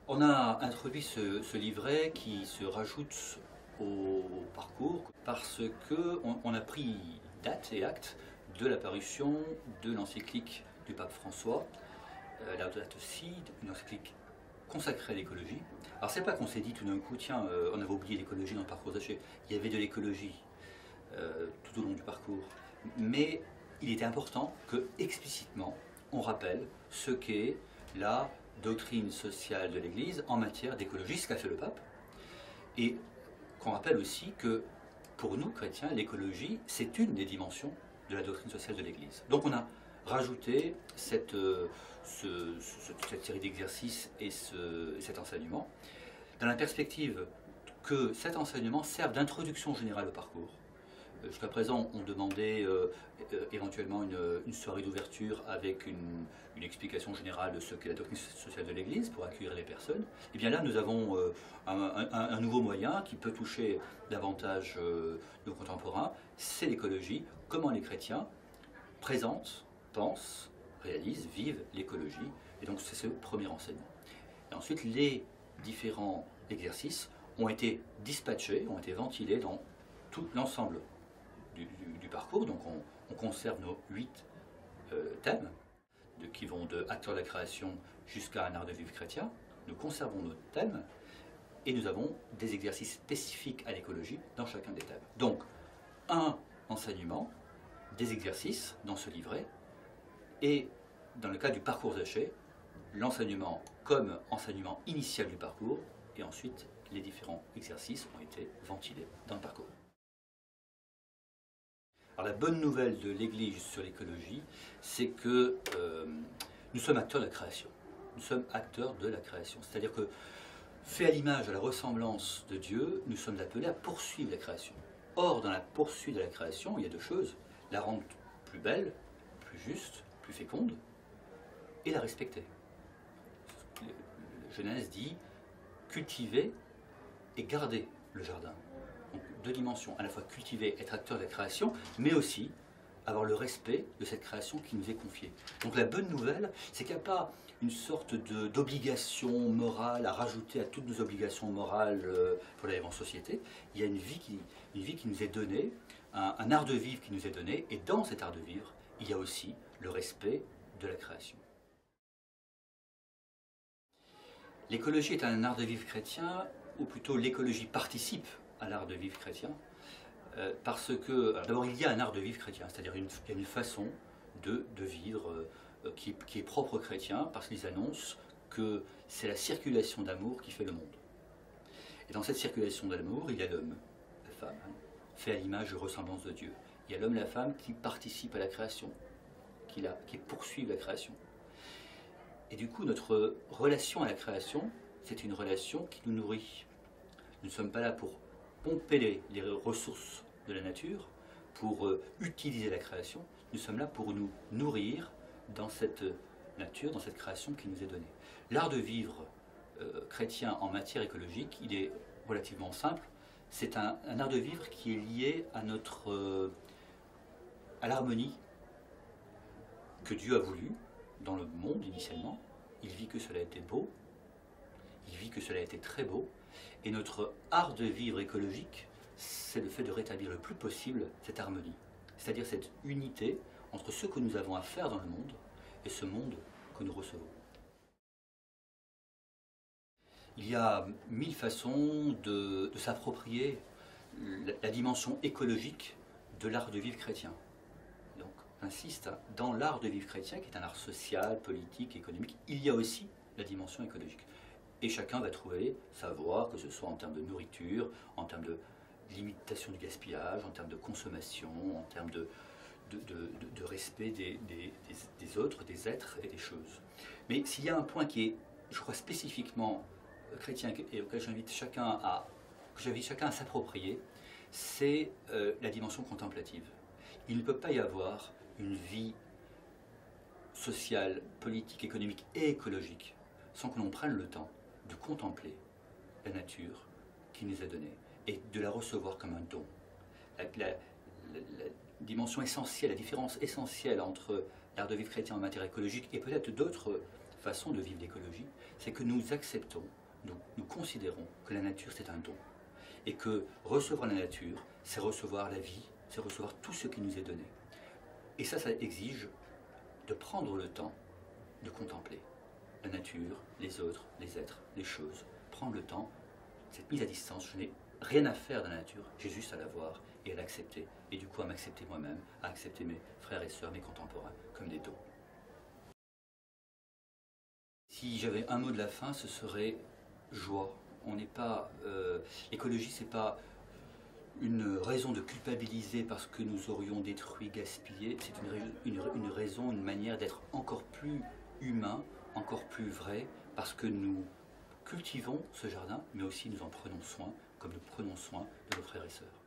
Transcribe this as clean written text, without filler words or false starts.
On a introduit ce livret qui se rajoute au parcours parce qu'on a pris date et acte de la parution de l'encyclique du pape François, Laudato Si, une encyclique consacrée à l'écologie. Alors c'est pas qu'on s'est dit tout d'un coup, tiens, on avait oublié l'écologie dans le parcours d'Haché. Il y avait de l'écologie tout au long du parcours, mais il était important que explicitement on rappelle ce qu'est la doctrine sociale de l'Église en matière d'écologie, ce qu'a fait le pape, et qu'on rappelle aussi que pour nous chrétiens, l'écologie, c'est une des dimensions de la doctrine sociale de l'Église. Donc on a rajouté cette série d'exercices et cet enseignement, dans la perspective que cet enseignement serve d'introduction générale au parcours. Jusqu'à présent, on demandait éventuellement une soirée d'ouverture avec une explication générale de ce qu'est la doctrine sociale de l'Église pour accueillir les personnes. Et bien là, nous avons un nouveau moyen qui peut toucher davantage nos contemporains, c'est l'écologie. Comment les chrétiens présentent, pensent, réalisent, vivent l'écologie. Et donc c'est ce premier enseignement. Et ensuite, les différents exercices ont été dispatchés, ont été ventilés dans tout l'ensemble du parcours. Donc on conserve nos 8 thèmes qui vont de acteurs de la création jusqu'à un art de vivre chrétien. Nous conservons nos thèmes et nous avons des exercices spécifiques à l'écologie dans chacun des thèmes. Donc un enseignement, des exercices dans ce livret, et dans le cas du parcours Zaché, l'enseignement comme enseignement initial du parcours, et ensuite les différents exercices ont été ventilés dans le parcours. Alors la bonne nouvelle de l'Église sur l'écologie, c'est que nous sommes acteurs de la création. Nous sommes acteurs de la création. C'est-à-dire que, fait à l'image, à la ressemblance de Dieu, nous sommes appelés à poursuivre la création. Or, dans la poursuite de la création, il y a deux choses. La rendre plus belle, plus juste, plus féconde, et la respecter. Genèse dit cultiver et garder le jardin. Donc deux dimensions, à la fois cultiver, être acteur de la création, mais aussi avoir le respect de cette création qui nous est confiée. Donc la bonne nouvelle, c'est qu'il n'y a pas une sorte d'obligation morale à rajouter à toutes nos obligations morales pour la vivre en société. Il y a une vie qui nous est donnée, un art de vivre qui nous est donné, et dans cet art de vivre, il y a aussi le respect de la création. L'écologie est un art de vivre chrétien, ou plutôt l'écologie participe à l'art de vivre chrétien, parce que, d'abord il y a un art de vivre chrétien, c'est-à-dire il y a une façon de vivre qui est propre aux chrétiens, parce qu'ils annoncent que c'est la circulation d'amour qui fait le monde. Et dans cette circulation d'amour, il y a l'homme, la femme, fait à l'image et ressemblance de Dieu. Il y a l'homme et la femme qui participent à la création, qui poursuivent la création. Et du coup, notre relation à la création, c'est une relation qui nous nourrit. Nous ne sommes pas là pour pomper les ressources de la nature, pour utiliser la création. Nous sommes là pour nous nourrir dans cette nature, dans cette création qui nous est donnée. L'art de vivre chrétien en matière écologique, il est relativement simple. C'est un art de vivre qui est lié à l'harmonie que Dieu a voulu dans le monde initialement. Il vit que cela a été beau, il vit que cela a été très beau, et notre art de vivre écologique, c'est le fait de rétablir le plus possible cette harmonie, c'est-à-dire cette unité entre ce que nous avons à faire dans le monde et ce monde que nous recevons. Il y a 1000 façons de s'approprier la dimension écologique de l'art de vivre chrétien. Donc, j'insiste, dans l'art de vivre chrétien, qui est un art social, politique, économique, il y a aussi la dimension écologique. Et chacun va trouver sa voie, que ce soit en termes de nourriture, en termes de limitation du gaspillage, en termes de consommation, en termes de respect des autres, des êtres et des choses. Mais s'il y a un point qui est, je crois, spécifiquement chrétien et auquel j'invite chacun à s'approprier, c'est la dimension contemplative. Il ne peut pas y avoir une vie sociale, politique, économique et écologique sans que l'on prenne le temps de contempler la nature qui nous est donnée et de la recevoir comme un don. La dimension essentielle, la différence essentielle entre l'art de vivre chrétien en matière écologique et peut-être d'autres façon de vivre l'écologie, c'est que nous acceptons, nous considérons que la nature c'est un don. Et que recevoir la nature, c'est recevoir la vie, c'est recevoir tout ce qui nous est donné. Et ça exige de prendre le temps de contempler la nature, les autres, les êtres, les choses. Prendre le temps, cette mise à distance, je n'ai rien à faire de la nature, j'ai juste à la voir et à l'accepter. Et du coup à m'accepter moi-même, à accepter mes frères et sœurs, mes contemporains, comme des dons. Si j'avais un mot de la fin, ce serait joie. On n'est pas... l'écologie, c'est pas une raison de culpabiliser parce que nous aurions détruit, gaspillé. C'est une raison, une manière d'être encore plus humain, encore plus vrai, parce que nous cultivons ce jardin, mais aussi nous en prenons soin, comme nous prenons soin de nos frères et sœurs.